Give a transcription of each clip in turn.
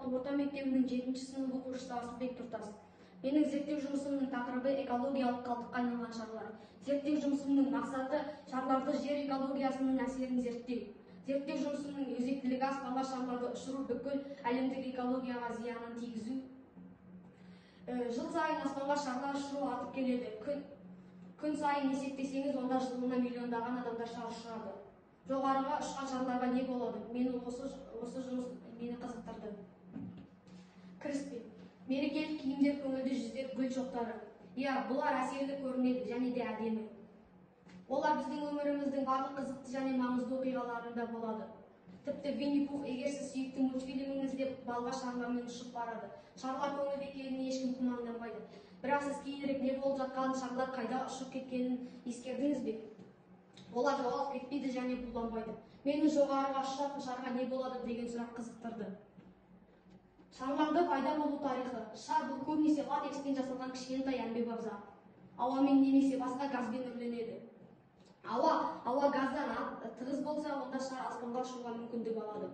аталықты орта мектебінің 7-ші сынып оқушысы Асылбек Тұртас. Менің зерттеу жұмысымның тақырыбы экологиялық қалдыққа айналған шарлар. Зерттеу жұмысымның мақсаты шарларды жер экологиясының әсерін зерттеу. Зерттеу жұмысының өзектілігі аспанға шарларды ұшыру бүкіл әлемдік экологияға зиянын тигізу. Жыл сайын аспанға шарлар ұшыру артып келеді. Күн сайын есептесеңіз, онда жылына миллиондаған адамдар шар ұшырады. Жоғарыға ұшқан шарларға не болады? Осы жұмыс мені қызықтырды. Кіріспе. Мерекелік киімдер, көңілді жүздер, гүл шоқтары. Бұлар әсерлі көрінеді және де әдемі. Олар біздің өміріміздің барлық қызықты және маңызды оқиғаларында болады. Тіпті Винни-Пух, егер сіз сүйікті мультфильміңізде балға шарлармен ұшып барады. Шарлар көңілді екеніне ешкім күмәнданбайды. Бірақ сіз кейінірек не болып жатқанын, шарлар қайда ұшып кеткенін ескердіңіз бе? Олар жоғалып кетпейді және бұлданбайды. Мені жоғарыға ұшатын шарға не болады деген сұрақ қызықтырды. Шарларды пайда болу тарихы. Шар бұл көбінесе латекстен жасалған кішкентай әмбебап зат. Ауамен немесе басқа газбен үрленеді. Ауа газдан тығыз болса, онда шар аспанға ұшуға мүмкіндік алады.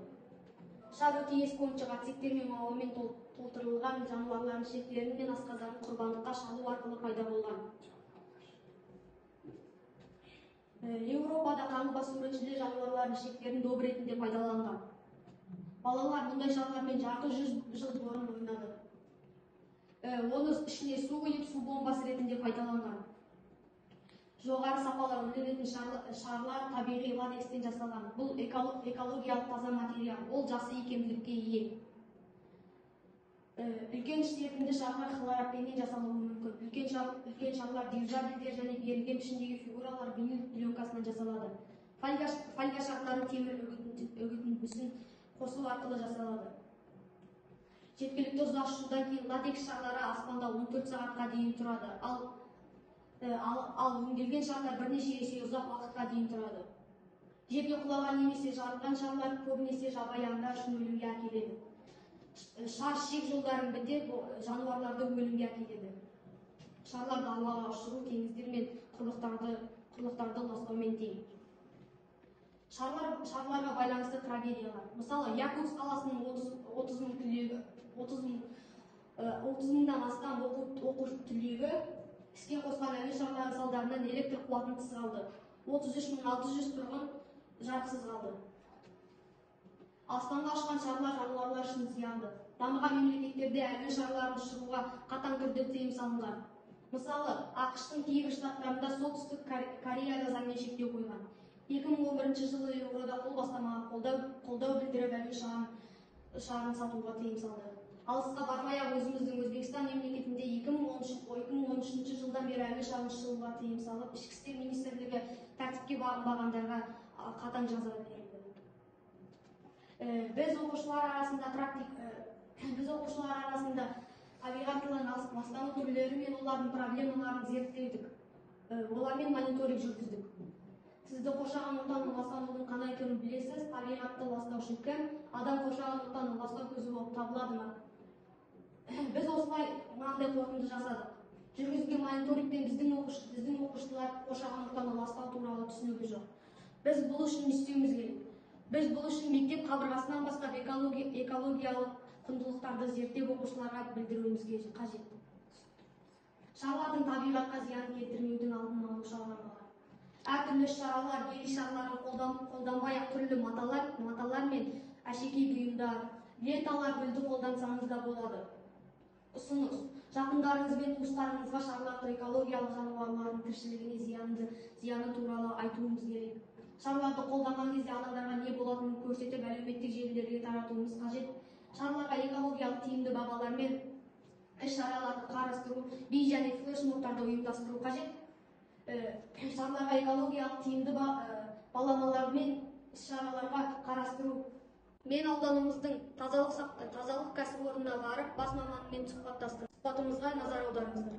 Шар өте ескі ойыншық, отсектер мен ауамен толтырылған жануарлардың ішектері мен асқазанын құрбандыққа шалу арқылы пайда болған. Еуропада қаңғыбас өріншілер жануарлардың ішектерін доп ретінде пайдаланған. Балалар мұндай шарлармен жарты 100 жыл бұрын ойнады. Оны ішіне су құйып, су бомбасы ретінде пайдаланған. Жоғары сапалы өндіретін шарлар табиғи латекстен жасалған. Бұл экологиялық таза материал. Ол жақсы икемділікке ие. Үлкен штетінде шарлар хлоропеннен жасалуы мүмкін. Үлкен шарлар дирижабльдер және берілген пішіндегі фигуралар винил пленкасынан жасалады. Фольга шарлары темір үгітіндісін қосу арқылы жасалады. Жеткілікті ұзақ ұшудан кейін латекс шарлары аспанда 14 сағатқа дейін тұрады. Ал өңделген шарлар бірнеше есе ұзақ уақытқа дейін тұрады. Жерге құлаған немесе жарылған шарлар көбінесе жабайы аңдар үшін өлімге әкеледі. Шар шек жолдарын бітеп, жануарларды өлімге әкеледі. Шарларды ауаға ұшыру теңіздер мен құрлықтарды ластаумен тең. Шарларға байланысты трагедиялар. Мысалы, Якутск қаласының 30 мыңнан астам оқу түлегі іске қосқан әуе шарлары салдарынан электр қуатынсыз қалды. 33.600 тұрғын жарықсыз қалды. Аспанға ұшқан шарлар жануарлар үшін зиянды. Дамыған мемлекеттерде әуе шарларын ұшыруға қатаң түрде тыйым салынған. Мысалы, ақш-тың кейбір штаттарында, солтүстік Кореяда заңмен шектеу қойған. 2011 жылы Еурода бұл бастамаға қолдау білдіріп әуе шарын сатуға тыйым салды. Алысқа бармай-ақ өзіміздің Өзбекстан мемлекетінде 2013 жылдан бері әуе шарын ұшыруға тыйым салып, ішкі істер министрлігі тәртіпке бағынбағандарға қатаң жаза берді. Біз оқушылар арасында табиғаттан ластану түрлері мен олардың проблемаларын зерттедік. Олармен мониторинг жүргіздік. Сізді қоршаған ортаның ластанудың қандай түрін білесіз? Табиғатты ластаушы кім? Адам қоршаған ортаның ластау көзі болып табылады ма? Біз осылай мынандай қорытынды жасадық. Жүргізілген мониторингтен біздің оқушылар қоршаған ортаны ластау туралы түсінігі жоқ. Біз бұл үшін не істеуіміз керек? Біз бұл үшін мектеп қабырғасынан бастап экологиялық құндылықтарды зерттеп оқушыларға білдіруіміз қажет. Шарлардың табиғатқа зиян келтірмеудің алдын алу шаралары. Әртүрлі шаралар, гелий шарларын қолданбай-ақ түрлі маталар мен әшекей бұйымдар, ленталар гүлді қолдансаңыз да болады. Ұсыныс: жақындарыңыз бен туыстарыңызға шарларды экологиялық жануарлардың тіршілігіне зияны туралы айтуымыз керек. Шарларды қолданған кезде адамдарға не болатынын көрсетіп, әлеуметтік желілерге таратуымыз қажет. Шарларға экологиялық тиімді бағалар мен іс-шараларды қарастыру, бей және флешмобтарды ұйымдастыру қажет. Шарларға экологиялық тиімді баламалар мен іс-шараларға қарастыру. Мен ауданымыздың тазалық кәсіпорнына барып, бас маманымен сұхбаттастым. Сұхбатымызға назар аударыңыздар.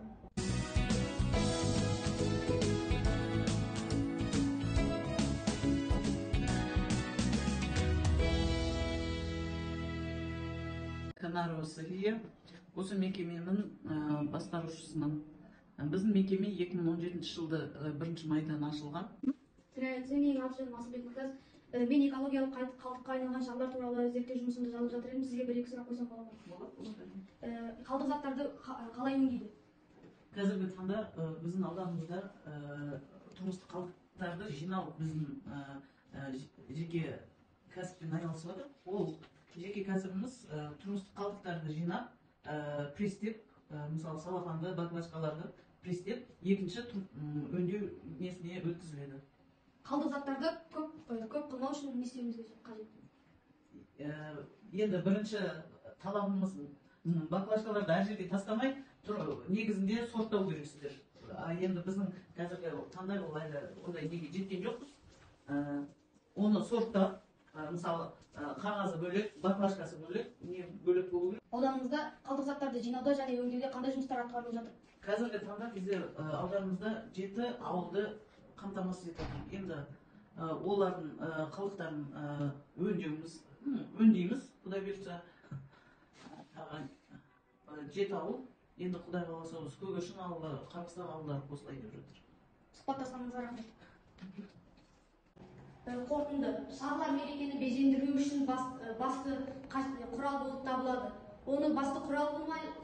Канарова София, осы мекеменің басқарушысымын. Біздің мекеме 2017 жылды 1 майдан ашылған. Здравствуйте, меня зовут Асылбек Тұртас. Мен экологиялық қалдыққа айналған шарлар туралы зерттеу жұмысымды жазып жатыр едім. Сізге бір-екі сұрақ қойсам болады ма? Қалдық заттарды қалай өңдейді? Қазіргі таңда біздің ауданымызда тұрмыстық қалдықтарды жинау біздің жеке кәсіппен айналысып жатыр. Ол жеке кәсібіміз тұрмыстық қалдықтарды жинап, престеп, мысалы салафанды, баклажкаларды престеп, екінші өңдеу несіне өткізіледі. Қалдық заттарды көп қылмау үшін не істеуіміз қажет? Енді бірінші талабымыз баклажкаларды әр жерге тастамай, негізінде сорттау керексіздер. Енді біздің қазіргі таңда ондай неге жеткен жоқпыз. Оны сорттап, мысалы қағазы бөлек, баклажкасы бөлек, не бөлек болу керек. Ауданымызда қалдық заттарды жинауда және өңдеуде қандай жұмыстар атқарылып жатыр? Қазіргі таңда бізде ауданымызда 7 ауылды қамтамасыз етеді. Енді олардың қалдықтарын өңдейміз, Құдай бұйыртса 7 ауыл. Енді Құдай қаласа осы Көгершін ауылы, Қарқыстан ауылдары қосылай деп жатыр. Сұхбаттасқаныңызға рахмет. Қорытынды, шарлар мерекені безендіру үшін басты құрал болып табылады. Оны басты құрал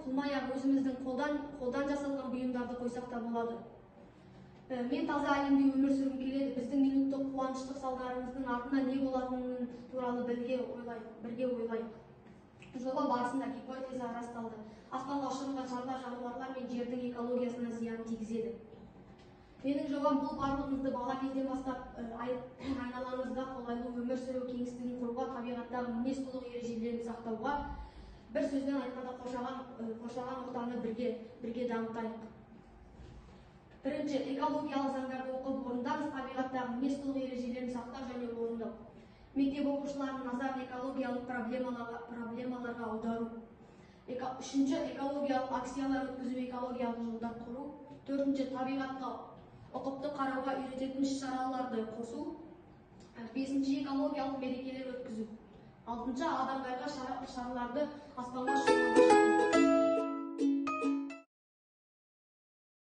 қылмай-ақ өзіміздің қолдан жасалған бұйымдарды қойсақ та болады. Мен таза әлемде өмір сүргім келеді. Біздің минуттық қуаныштық салдарымыздың артында не болатынын туралы бірге ойлайық. Жоба барысында гипотеза расталды. Аспанға ұшырылған шарлар жануарлар мен жердің экологиясына зиян тигізеді. Менің жобам бұл барлығымызды бала кезден бастап айналаңызда қолайлы өмір сүру кеңістігін құруға, табиғаттағы мінез-құлық ережелерін сақтауға, бір сөзбен айтқанда қоршаған ортаны бірге дамытайық. Бірінші, экологиялық заңдарды оқып орындаңыз, табиғаттағы мінез-құлық ережелерін сақтау және орындау. Мектеп оқушыларының назарын экологиялық проблемаларға аудару. Үшінші, экологиялық акциялар өткізу, экологиялық жолдар құру. Төртінші, табиғатқа ұқыпты қарауға үйрететін іс-шараларды қосу. Бесінші, экологиялық мерекелер өткізу. Алтыншы, адамдарға шарларды аспанға ұшырмауға